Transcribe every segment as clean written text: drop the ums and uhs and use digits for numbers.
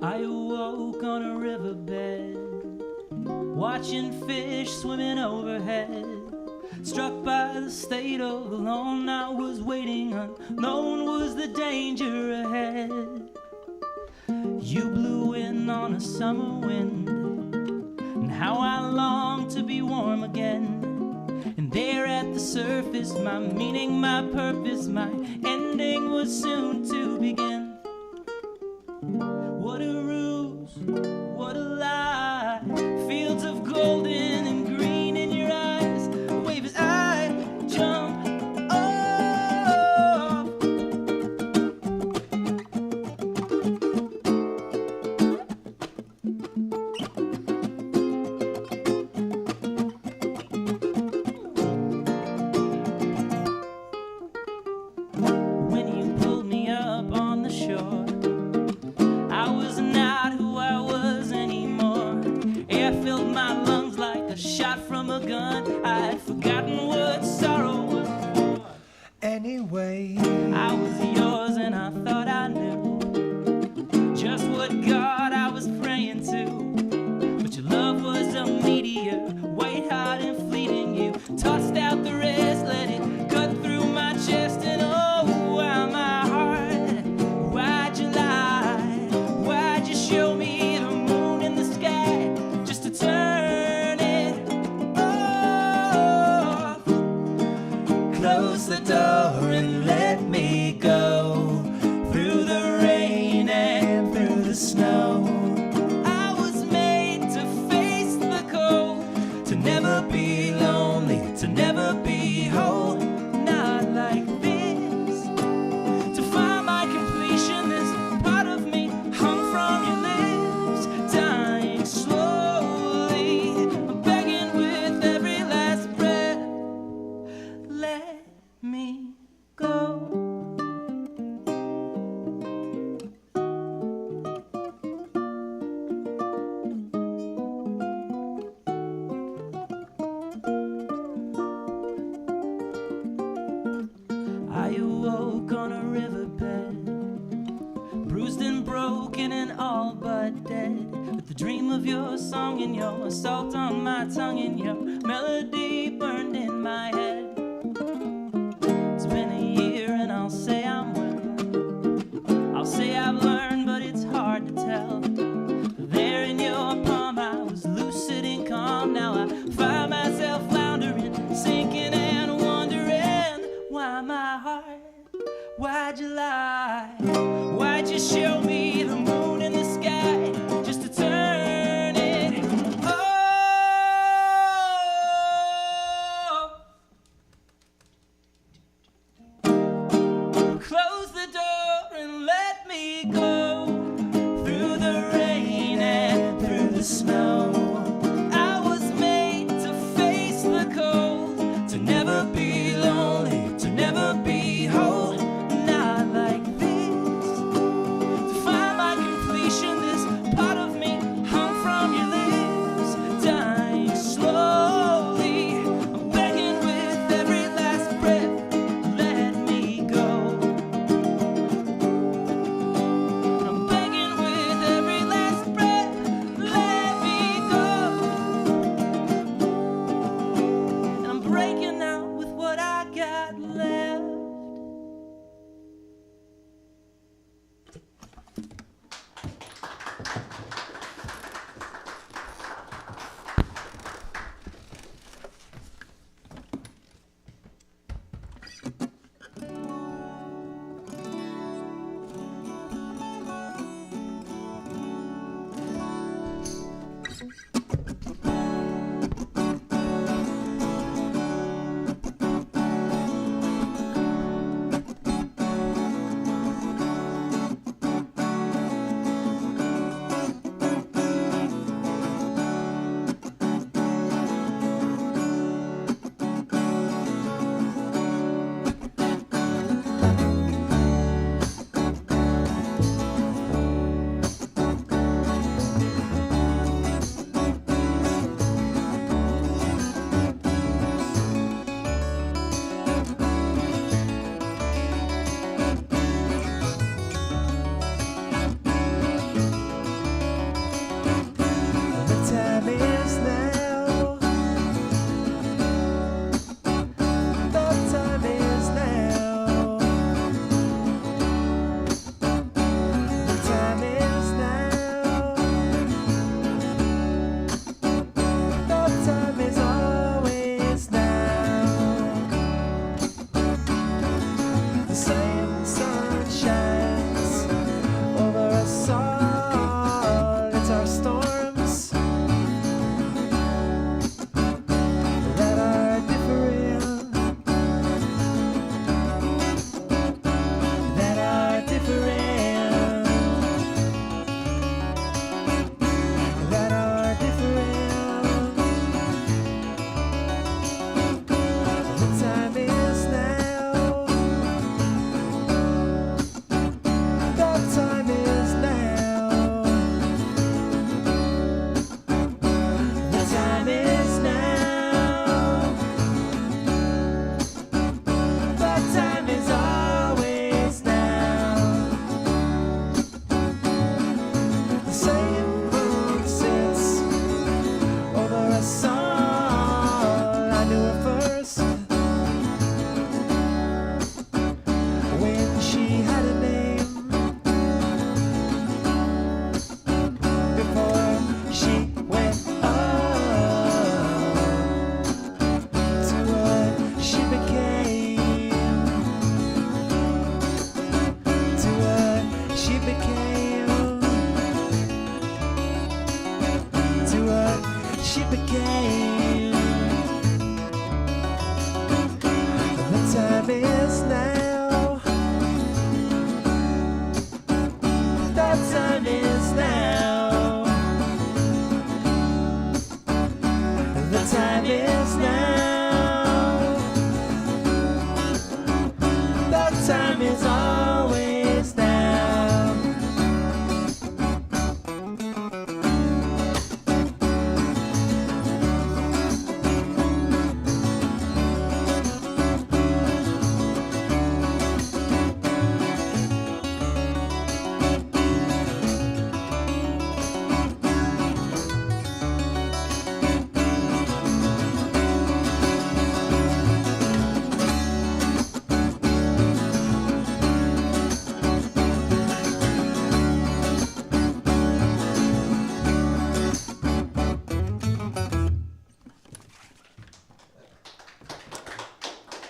I awoke on a riverbed, watching fish swimming overhead. Struck by the state of alone, I was waiting, unknown was the danger ahead. You blew in on a summer wind, and how I long to be warm again. And there at the surface, my meaning, my purpose, my ending was soon to begin. What a ruse, what a lie, fields of golden and green in your eyes, wave as I jump off. When you pulled me up on the shore, I was not who I was anymore. Air filled my lungs like a shot from a gun. I had forgotten what sorrow was for. Anyway, I was yours and I thought I knew just what God I was praying to. But your love was a meteor, white hot and fleeting. You tossed out the rest, let it cut through my chest. And oh, why my heart, why'd you lie? Why'd you show me the moon in the sky just to turn it off? close the door and let me go through the rain and through the snow. I was made to face the cold, To never be lonely, to never be whole. not like this. To find my completion, this part of me hung from your lips, dying slowly. I'm begging with every last breath, let me go. I awoke on a riverbed, bruised and broken and all but dead, with the dream of your song and your salt on my tongue and your melody burned in my head. It's been a year and I'll say I'm well, I'll say I've learned, but it's hard to tell. There in your palm I was lucid and calm. Now I find myself floundering, sinking and wondering, why my heart, why'd you lie? Why'd you show me the moon in the sky just to turn it off? Close the door and let me go through the rain and through the snow. I was made to face the cold, To never be lonely, to never be whole. not like this. To find my completion, this part of me hung from your lips, dying slowly. I'm begging with every last breath, let me go. I'm begging with every last breath, let me go. And I'm breaking out with what I got left. time is now. The time is now. The time is now. The time is always now.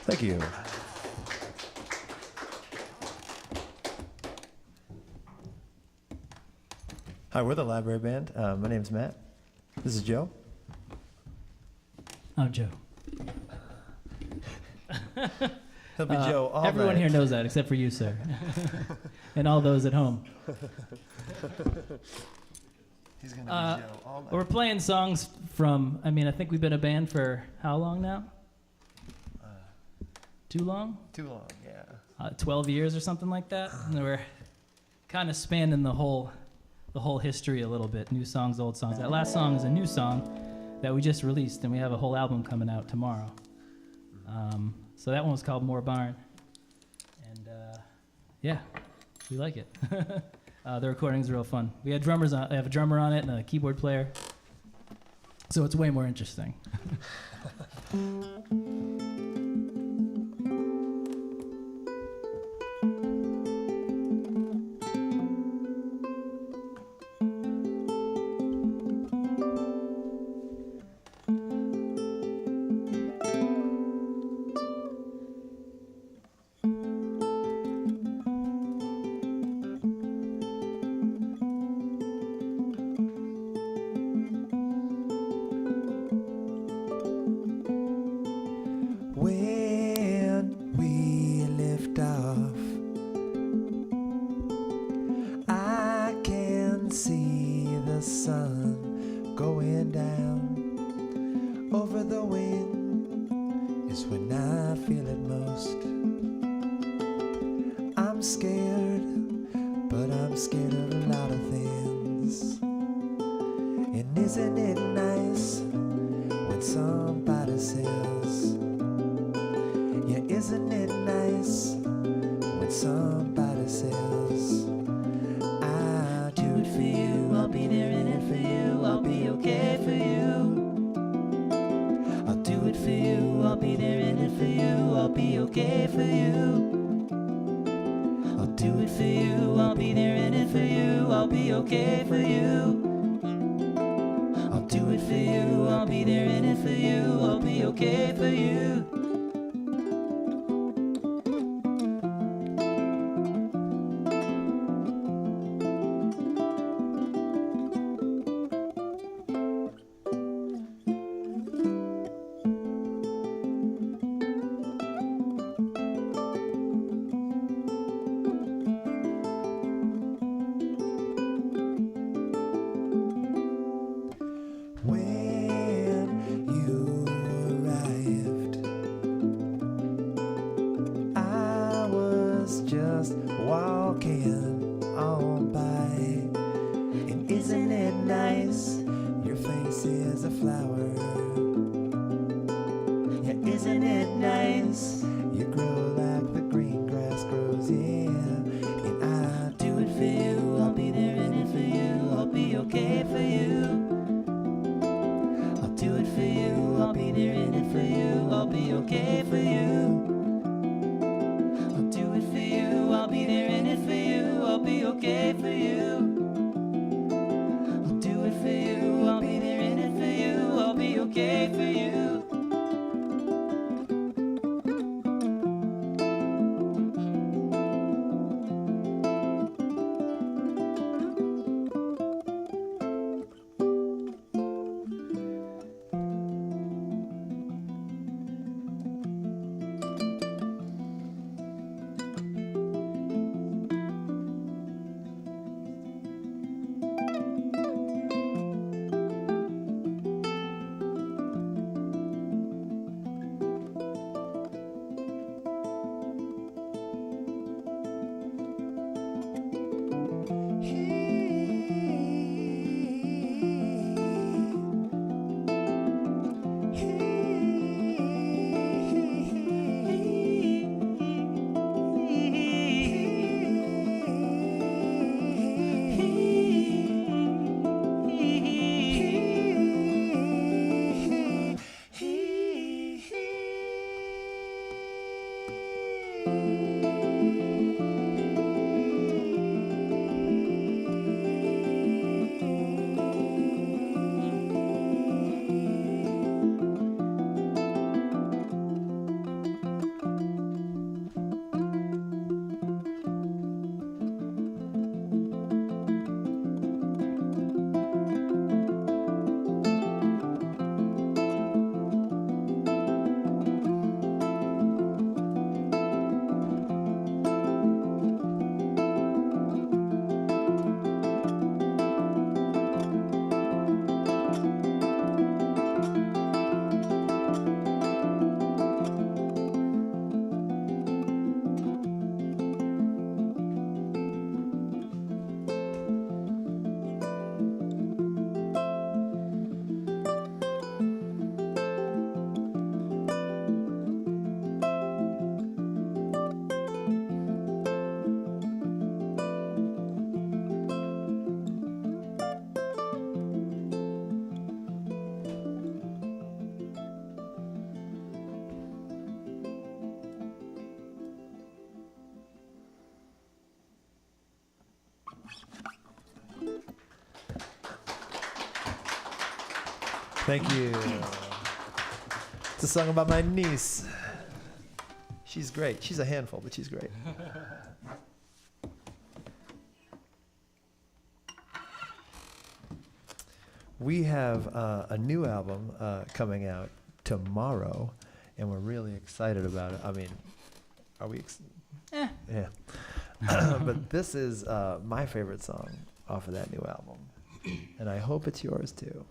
Thank you. Hi, we're the Library Band. My name's Matt. This is Joe. I'm Joe. He'll be Joe all Everyone night. here knows that except for you, sir. And all those at home. He's going to be Joe all night. We're playing songs from, I think we've been a band for how long now? Too long? Too long, yeah. 12 years or something like that. And we're kind of spanning the whole history a little bit. New songs, old songs. That last song is a new song that we just released, and we have a whole album coming out tomorrow. So that one was called More Barn. And yeah, we like it. The recording's real fun. We had drummers on. I have a drummer on it and a keyboard player. So it's way more interesting. When we lift off, I can see the sun going down over the wind. Is when I feel it most. I'm scared, but I'm scared of a lot of things. And isn't it nice when somebody says, yeah, isn't it nice when somebody says, I'll do it for you, I'll be there in it for you, I'll be okay for you. I'll do it for you, I'll be there in it for you, I'll be okay for you. I'll do it for you, I'll be there in it for you, I'll be okay for you. I'll do it for you, I'll be there in it for you, I'll be okay for you. When you arrived, I was just walking on by. And isn't it nice? Your face is a flower. Yeah, isn't it nice? You grow like the green grass grows, yeah. And I'll do it for you, I'll be there in it for you, I'll be okay for you. I'll do it for you, I'll be there in it for you, I'll be okay for you. I'll do it for you, I'll be there in it for you, I'll be okay for you. I'll do it for you, I'll be there in it for you, I'll be okay for you. Thank you. It's a song about my niece. She's great. She's a handful, but she's great. We have a new album coming out tomorrow, and we're really excited about it. I mean, are we? Yeah. But this is my favorite song off of that new album, and I hope it's yours too.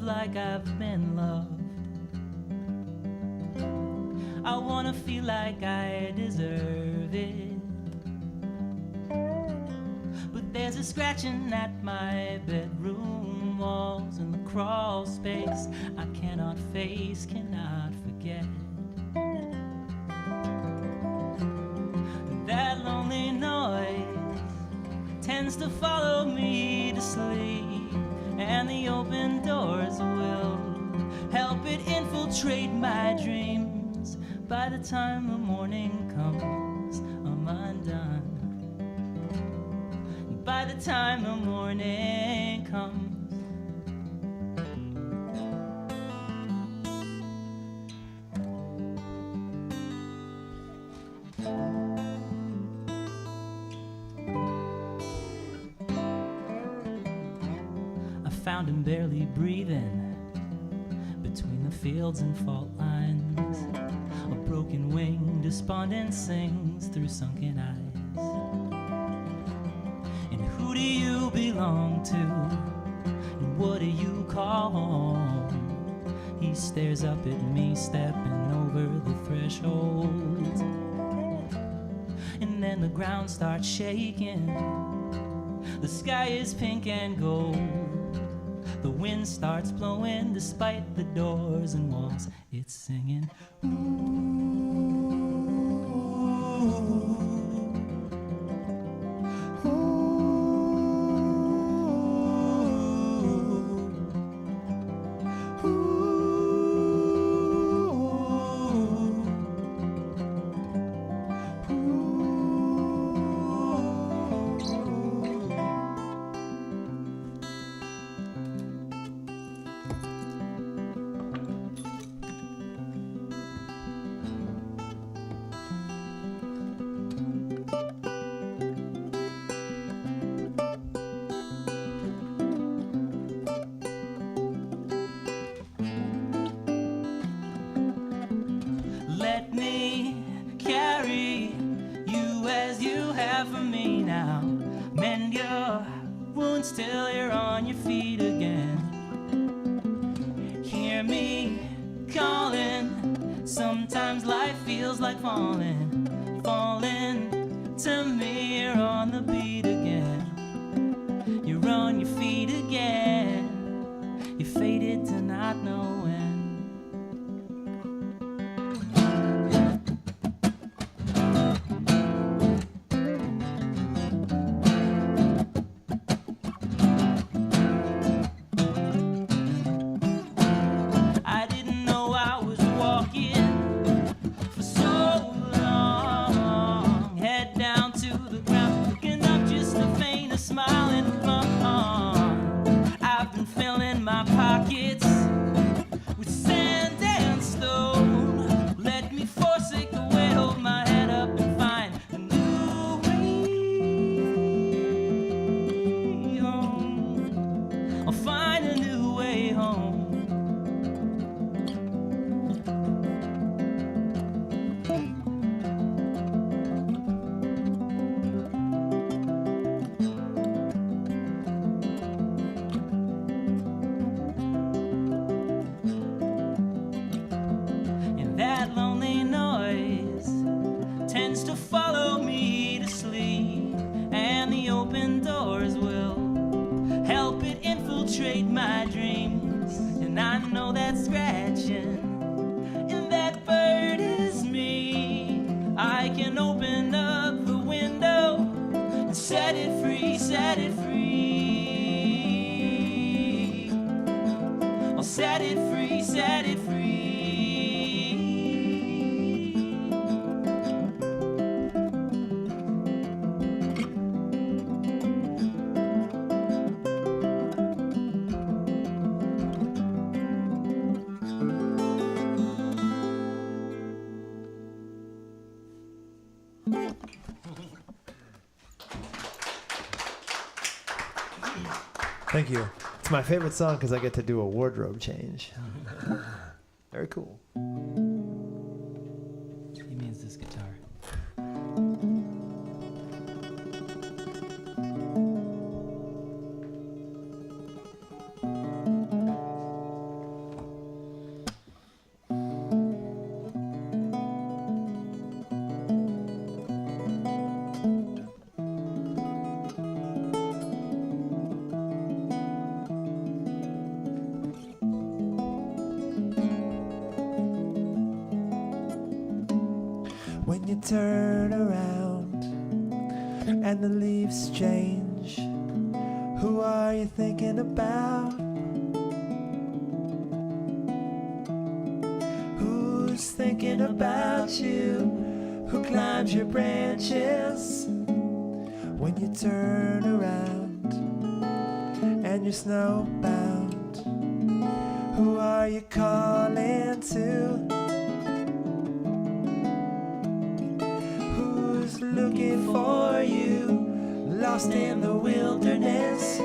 Like I've been loved. I wanna feel like I deserve it. But there's a scratching at my bedroom walls and the crawl space I cannot face, cannot forget. That lonely noise tends to follow me to sleep, and the open doors will help it infiltrate my dreams. By the time the morning comes, I'm undone. By the time the morning comes, found him barely breathing between the fields and fault lines. A broken wing, despondent sings through sunken eyes. And who do you belong to? And what do you call home? He stares up at me, stepping over the threshold. And then the ground starts shaking. The sky is pink and gold. The wind starts blowing despite the doors and walls. It's singing. Let me carry you as you have for me now. Mend your wounds till you're on your feet again. Hear me calling. Sometimes life feels like falling, falling to me. You're on the beat again. You're on your feet again. You faded to not know when. Smiling fun. I've been filling my pockets tends to follow me to sleep, and the open doors will help it infiltrate my dreams. And I know that scratching and that bird is me. I can open up the window and set it free, set it free. I'll set it free, set it free. Thank you. It's my favorite song because I get to do a wardrobe change. Very cool. He means this guitar. When you turn around and the leaves change, who are you thinking about? Who's thinking about you? Who climbs your branches? When you turn around and you're snowbound, who are you calling to? Looking for you, lost in the wilderness.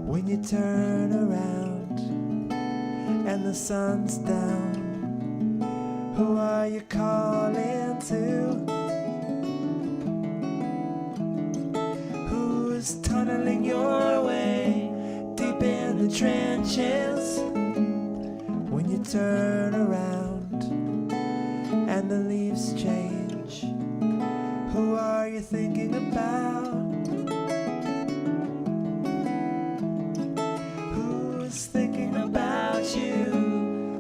When you turn around and the sun's down, who are you calling to? Who's tunneling your way deep in the trenches? When you turn around and the leaves change, who are you thinking about? Thinking about you,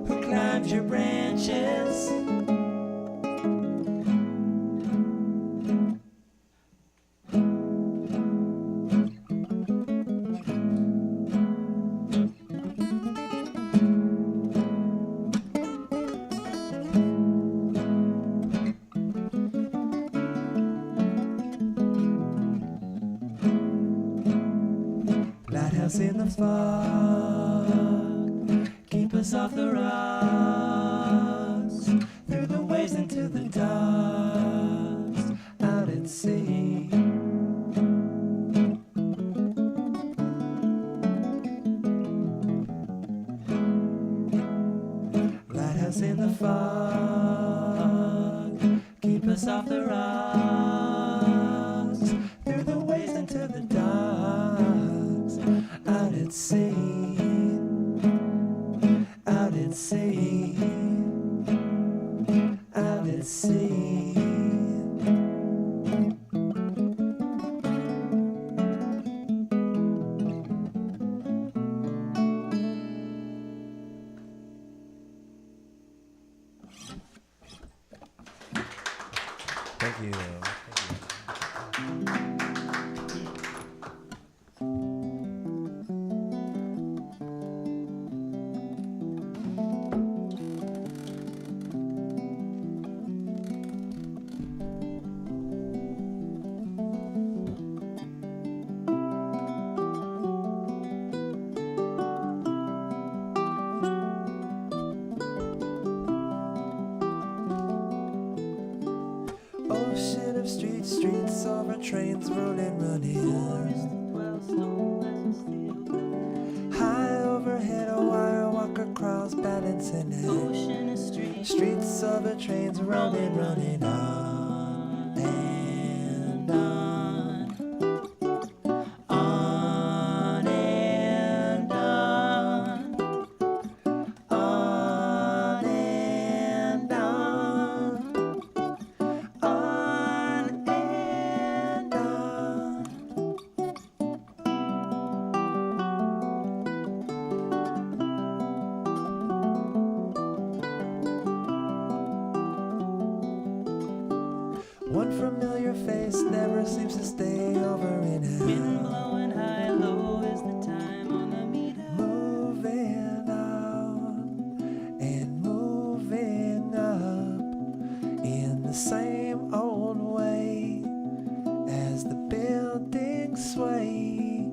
who climbs your branches? Lighthouse in the fog, keep us off the rocks, through the waves into the docks, out at sea. Lighthouse in the fog, keep us off the rocks, through the waves into the docks, out at sea. Out at sea, out at sea. Thank you. trains rolling, Forest running. dwell, stone as steel. High overhead, a wire walker crawls, balancing it. Ocean is street. Streets of the trains running, running on and on. On and on. On and on. On and on. One familiar face never seems to stay over in Wind hell. blowing high, low is the time on the meter. Moving on and moving up in the same old way as the buildings sway.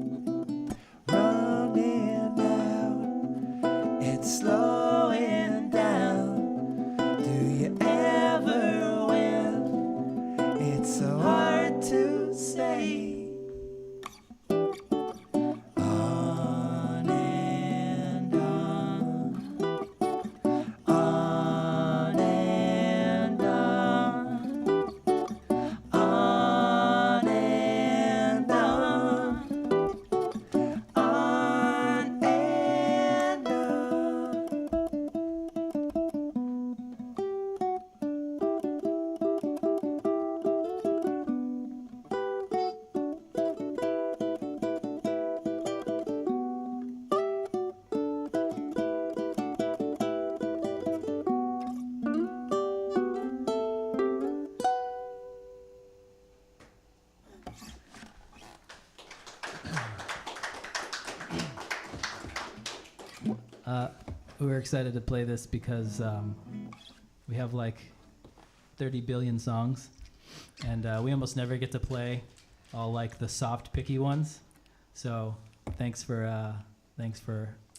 Running out and slowing down. Do you ever win? It's so hard to say. On and on. On and on. On and on. On and on. We were excited to play this because we have like 30 billion songs, and we almost never get to play all like the soft, picky ones. So thanks for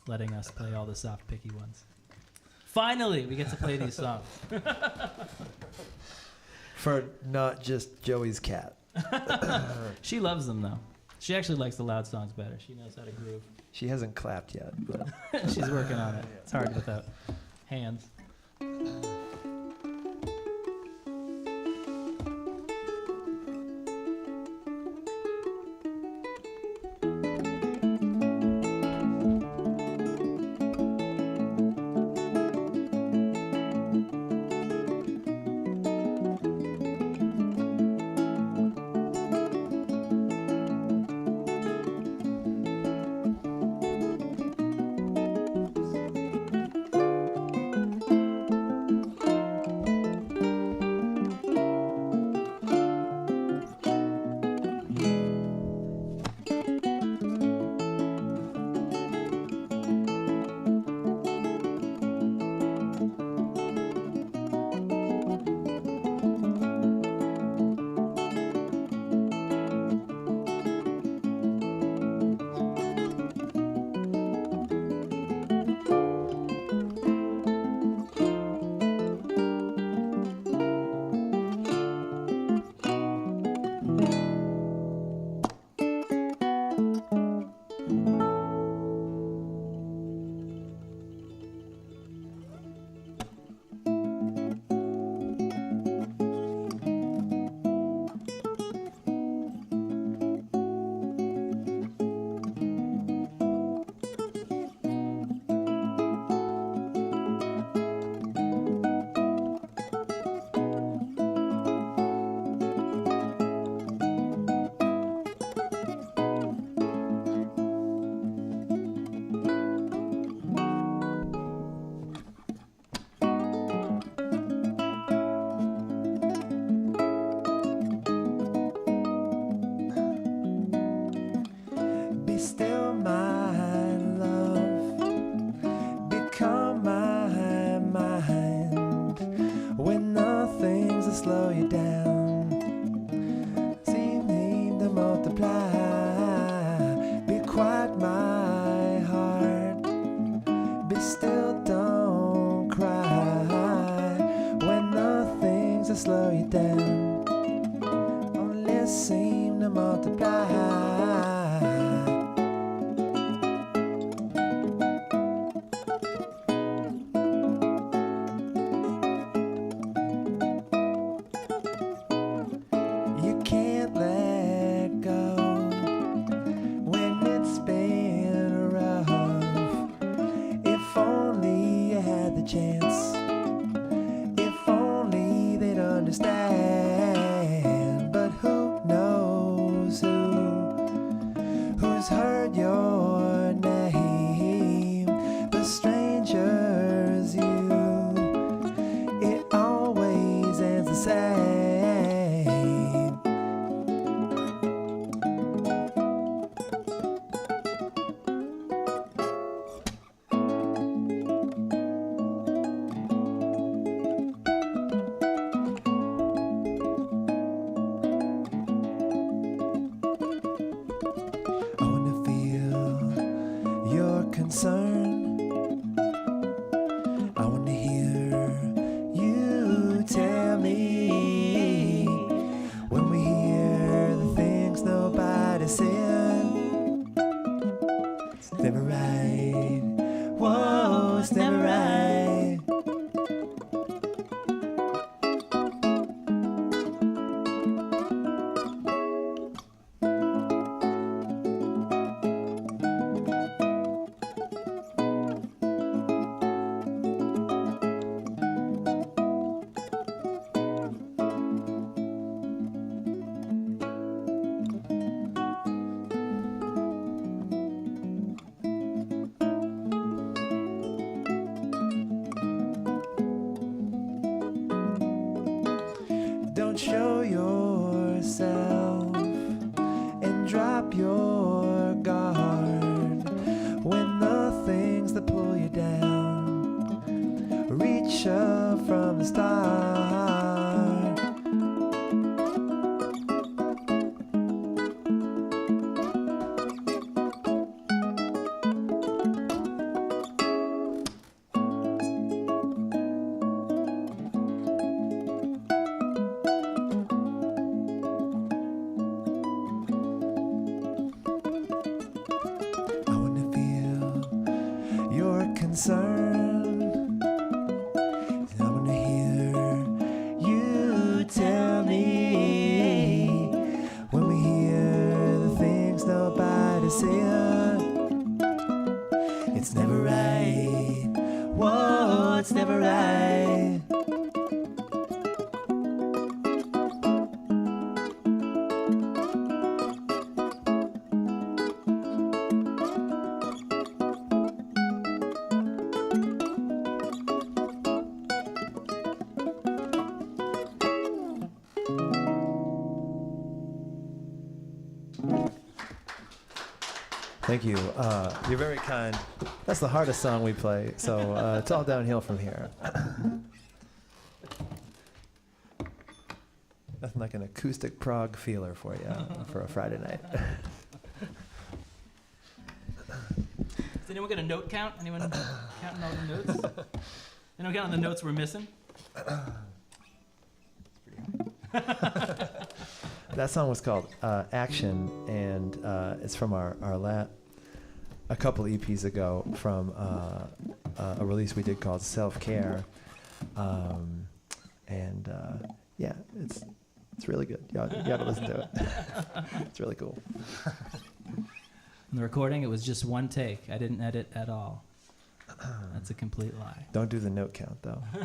letting us play all the soft, picky ones. Finally, we get to play these songs. For not just Joey's cat. She loves them though. She actually likes the loud songs better. She knows how to groove. She hasn't clapped yet, but She's working on it. It's hard without hands. chance. If only they'd understand. But who knows who's heard your name? The stranger's you. It always ends the same. I wanna feel your concern. I wanna hear you tell me when we hear the things nobody said. It's never right. Whoa, it's never right. Don't show yourself and drop your guard when the things that pull you down reach up from the start. I wanna feel your concern. I wanna hear you tell me when we hear the things nobody said. It's never right. Whoa, it's never right. Thank you. You're very kind. That's the hardest song we play, so it's all downhill from here. Nothing like an acoustic prog feeler for you for a Friday night. Does anyone get a note count? Anyone counting all the notes? Anyone counting the notes we're missing? That song was called Action, and it's from our a couple EPs ago from a release we did called Self-Care. Yeah, it's really good. You gotta listen to it. It's really cool. In the recording, it was just one take. I didn't edit at all. That's a complete lie. Don't do the note count, though. I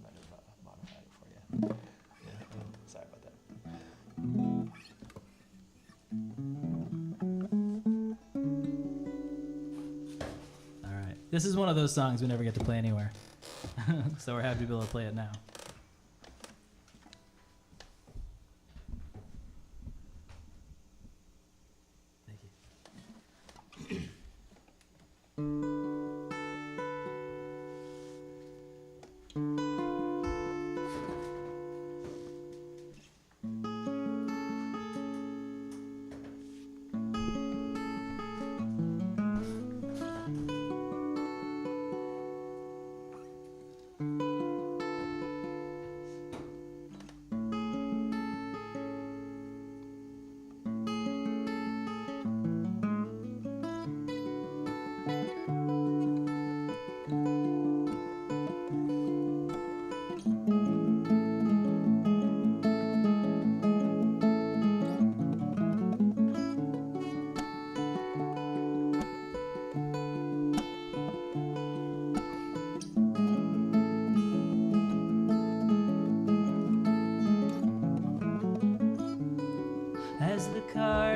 might have modified it for you. Yeah. Sorry about that. All right. This is one of those songs we never get to play anywhere. So we're happy to be able to play it now. Thank you.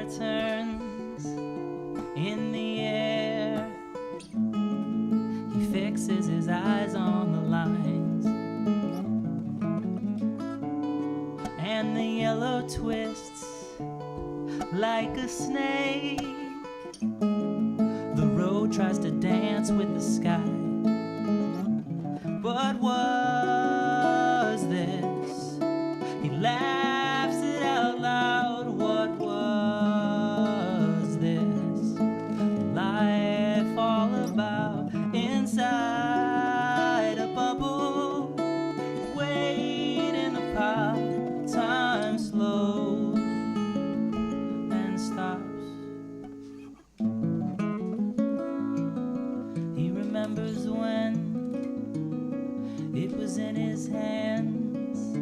car turns in the air, he fixes his eyes on the lines, and the yellow twists like a snake. The road tries to dance with the sky. What was this? He laughs it out loud. What was this? Life all about inside a bubble, waiting to pop. Time slows and stops. He remembers when it was in his hands,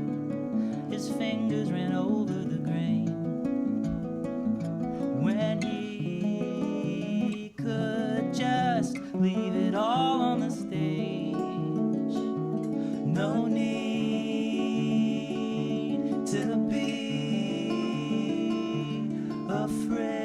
his fingers ran over the grain, when he could just leave it all on the stage. No need to be afraid.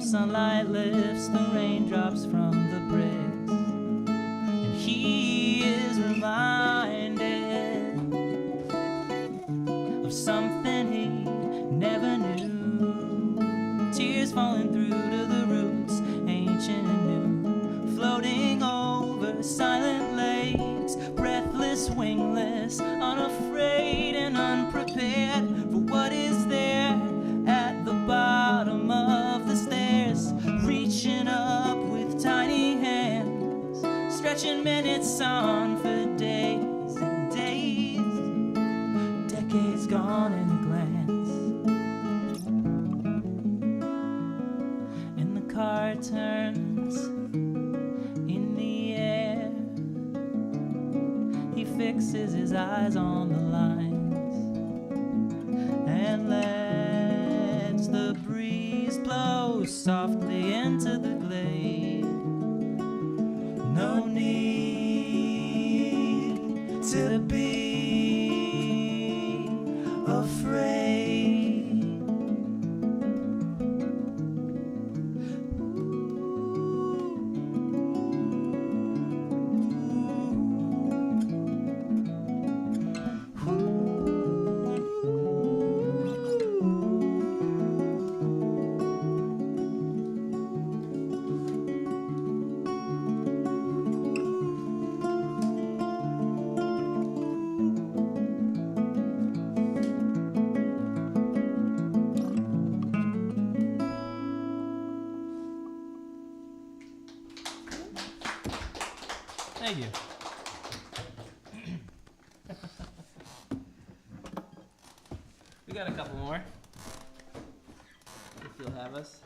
Sunlight lifts the raindrops from the bricks, and he is reminded of something he never knew. Tears falling through to the roots, ancient and new, floating over silent lakes, breathless, wingless, unafraid and unprepared for what is there at the bottom of the stairs, reaching up with tiny hands, stretching minutes on for days and days, decades gone in a glance. And the car turns in the air, he fixes his eyes on the lines and lets the breeze blow softly into the glade. No need to be afraid. Thank you. We got a couple more, if you'll have us.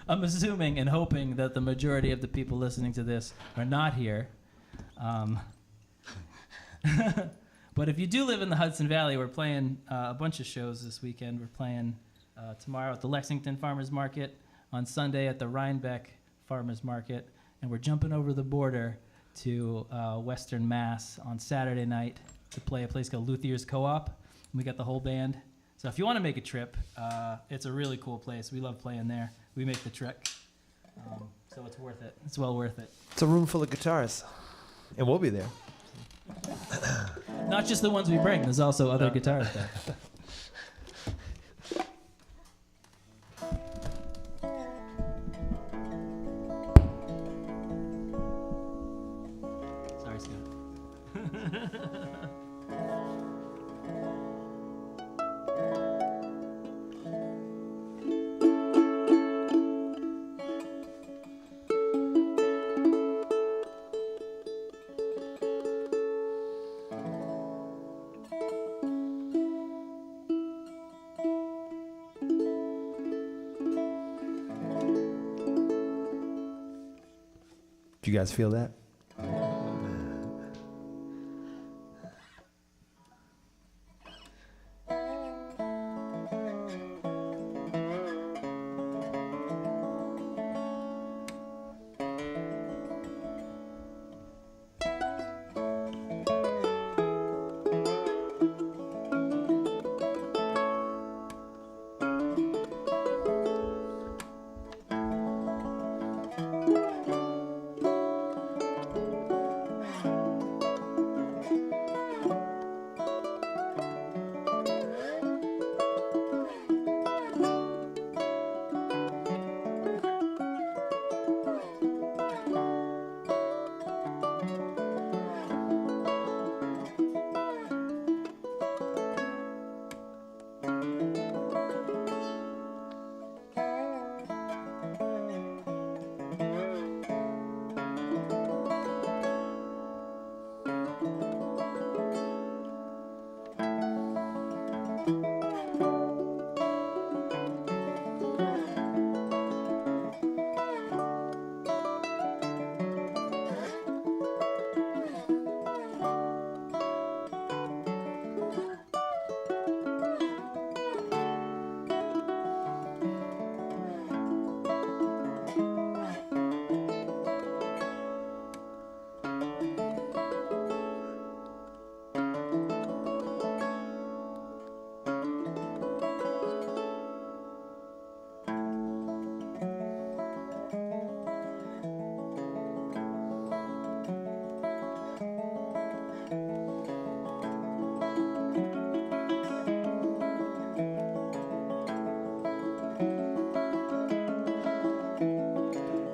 I'm assuming and hoping that the majority of the people listening to this are not here. But if you do live in the Hudson Valley, we're playing a bunch of shows this weekend. We're playing tomorrow at the Lexington Farmers Market, on Sunday at the Rhinebeck Farmers Market, and we're jumping over the border to Western Mass on Saturday night to play a place called Luthier's Co-op. And we got the whole band. So if you want to make a trip, it's a really cool place. We love playing there. We make the trek. So it's worth it. It's well worth it. It's a room full of guitars, and we'll be there. Not just the ones we bring. There's also other guitars there. Sorry, Scott. Did you guys feel that?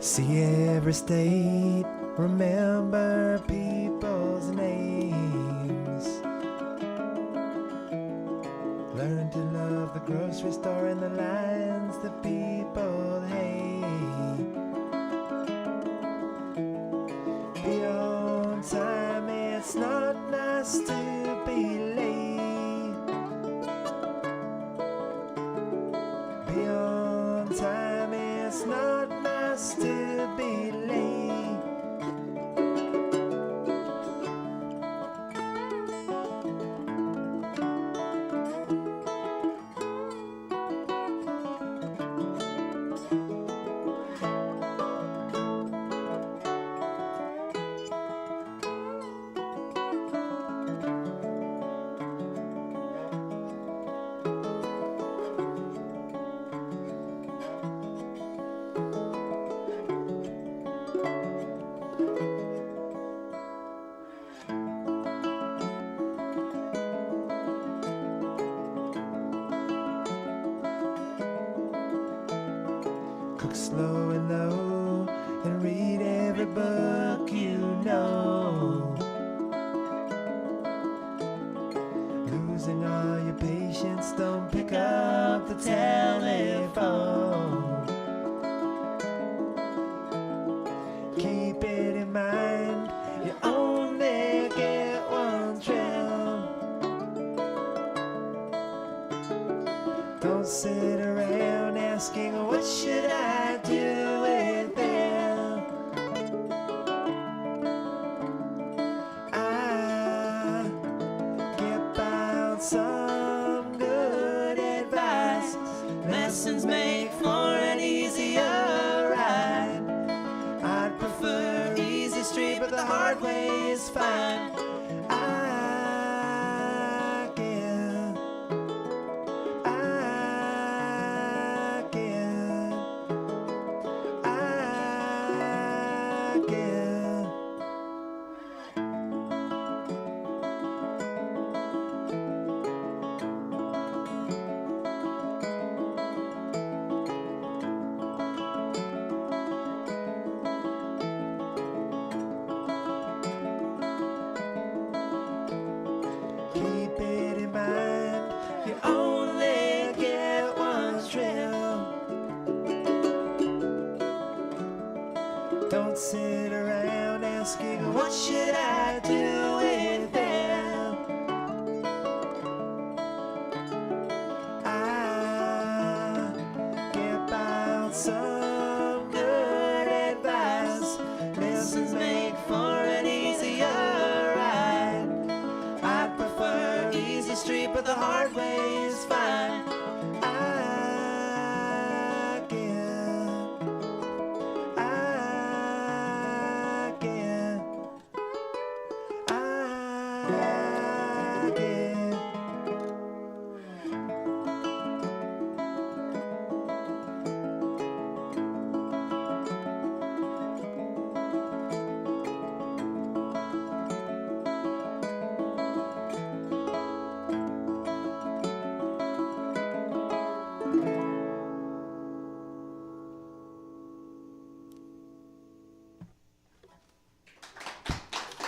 See every state, remember people's names. Learn to love the grocery store and the lines that people hate. Be on time, it's not nice to be late. Be on time, it's not nice to be late. Cook slow and low and read every book you know. Losing all your patience, don't pick up the telephone. Keep it in mind, you only get one trip. Don't sit around asking, what should I do with them? I get by on some good advice. Lessons make for an easier ride. I'd prefer easy street, but the hard way is fine. but the hard way is fine. I can't. I can't. I can't.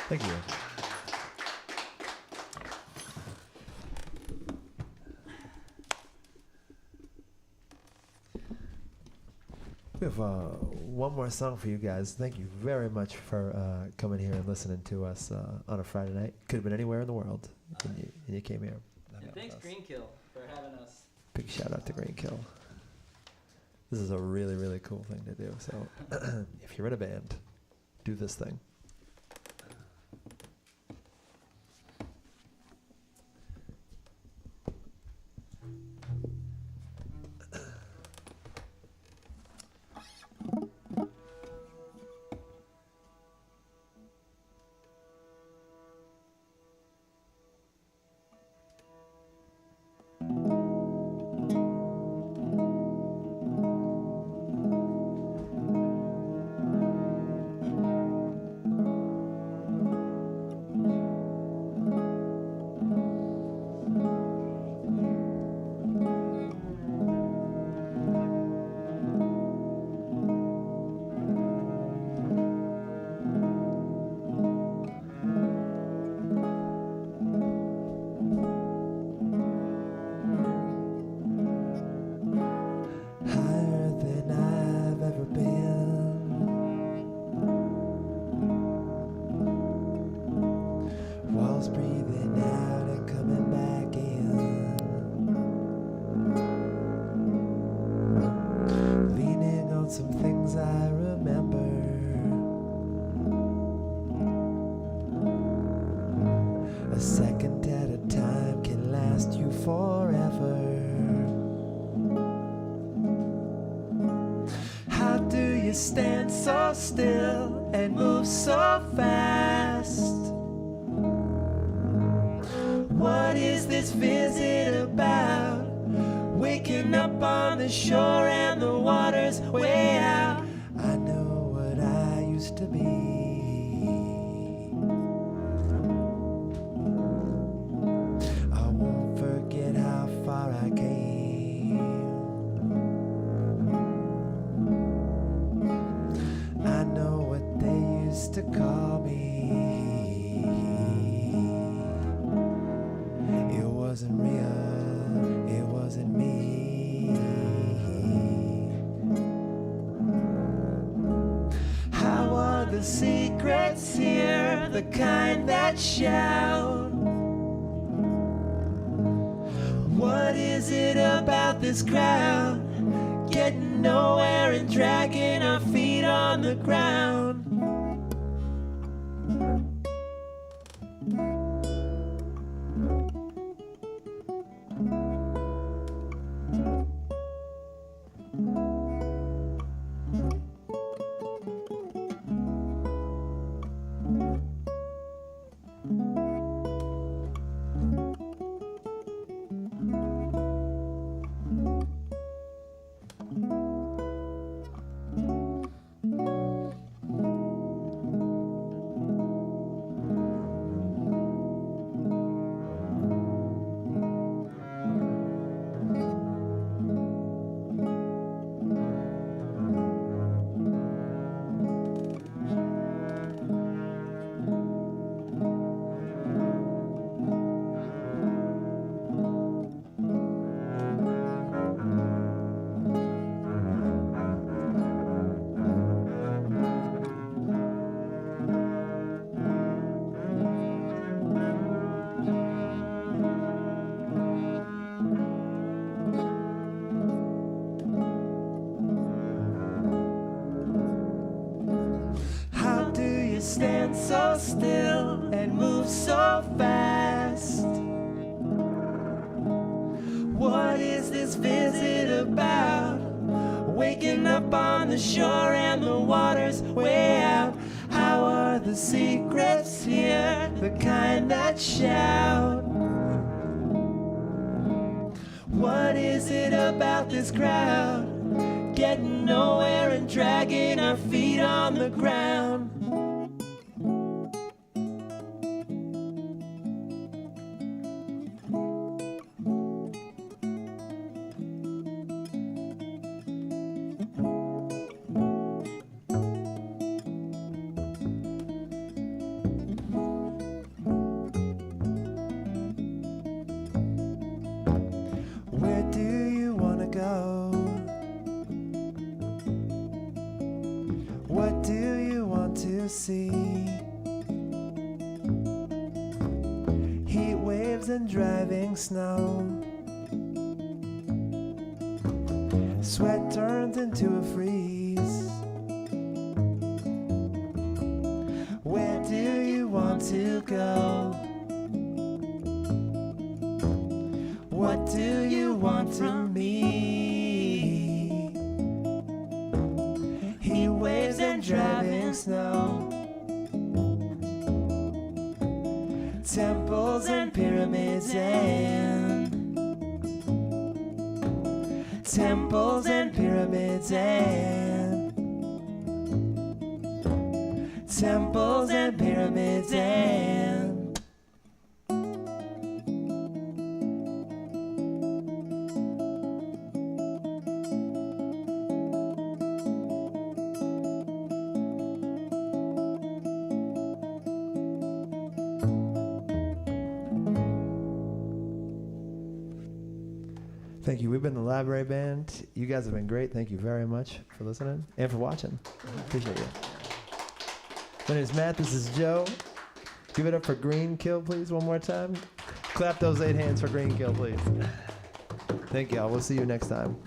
Thank you. We have one more song for you guys. Thank you very much for coming here and listening to us on a Friday night. Could have been anywhere in the world, and you came here. And thanks, Greenkill, for having us. Big shout out to Greenkill. This is a really, really cool thing to do. So if you're in a band, do this thing. Stand so still and move so fast. What is this visit about? Waking up on the shore and the water's way out. I know what I used to be. I won't forget how far I came. To call me, it wasn't real, it wasn't me. How are the secrets here, the kind that shout? What is it about this crowd, getting nowhere and dragging our feet on the ground? Stand so still and move so fast. about waking up on the shore and the water's way out. How are the secrets here, the kind that shout? What is it about this crowd, getting nowhere and dragging our feet on the ground? Where do you want to go? What do you want to see? Heat waves and driving snow. Sweat turns into a freeze. Where do you want to go? What do you want from me? Heat waves and driving snow. Temples and pyramids and temples and pyramids and temples and pyramids and Thank you. We've been the Library Band. You guys have been great. Thank you very much for listening and for watching. Appreciate you. My name is Matt. This is Joe. Give it up for Green Kill, please, one more time. Clap those 8 hands for Green Kill, please. Thank y'all. We'll see you next time.